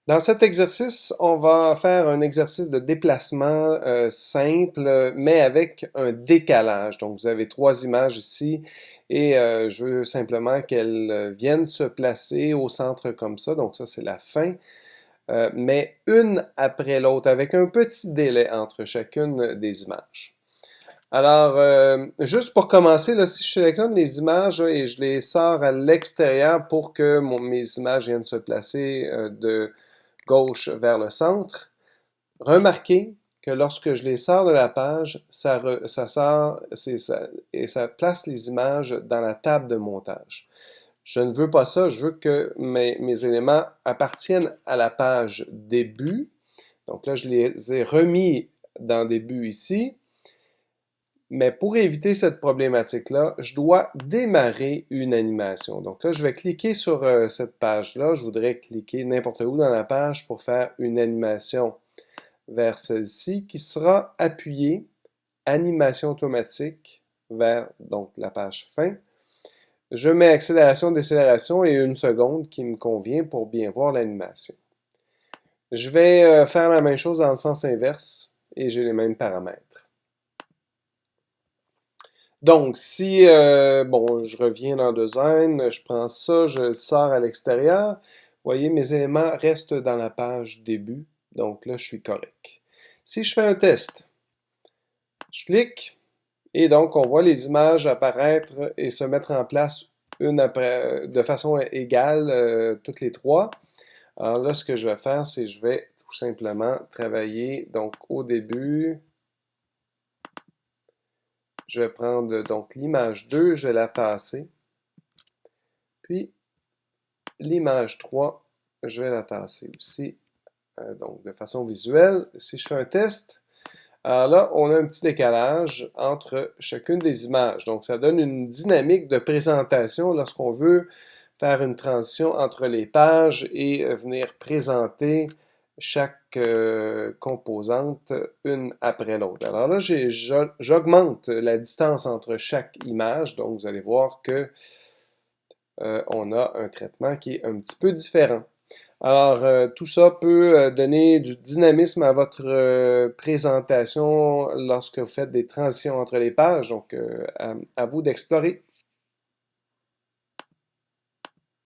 Dans cet exercice, on va faire un exercice de déplacement simple, mais avec un décalage. Donc, vous avez trois images ici et je veux simplement qu'elles viennent se placer au centre comme ça. Donc, ça, c'est la fin. Mais une après l'autre, avec un petit délai entre chacune des images. Alors, juste pour commencer, là, si je sélectionne les images là, et je les sors à l'extérieur pour que mes images viennent se placer de gauche vers le centre, remarquez que lorsque je les sors de la page, ça sort et ça place les images dans la table de montage. Je ne veux pas ça, je veux que mes éléments appartiennent à la page début. Donc là, je les ai remis dans début ici. Mais pour éviter cette problématique-là, je dois démarrer une animation. Donc là, je vais cliquer sur cette page-là. Je voudrais cliquer n'importe où dans la page pour faire une animation vers celle-ci qui sera appuyée, animation automatique, vers donc la page fin. Je mets accélération, décélération et une seconde qui me convient pour bien voir l'animation. Je vais faire la même chose dans le sens inverse et j'ai les mêmes paramètres. Donc, si, bon, je reviens dans Design, je prends ça, je le sors à l'extérieur. Vous voyez, mes éléments restent dans la page début. Donc là, je suis correct. Si je fais un test, je clique et donc on voit les images apparaître et se mettre en place une après, de façon égale, toutes les trois. Alors là, ce que je vais faire, c'est que je vais tout simplement travailler donc au début. Je vais prendre donc l'image 2, je vais la tasser. Puis l'image 3, je vais la tasser aussi, donc de façon visuelle. Si je fais un test, alors là, on a un petit décalage entre chacune des images. Donc, ça donne une dynamique de présentation lorsqu'on veut faire une transition entre les pages et venir présenter chaque composante une après l'autre. Alors là, j'augmente la distance entre chaque image. Donc, vous allez voir que on a un traitement qui est un petit peu différent. Alors, tout ça peut donner du dynamisme à votre présentation lorsque vous faites des transitions entre les pages. Donc, à vous d'explorer.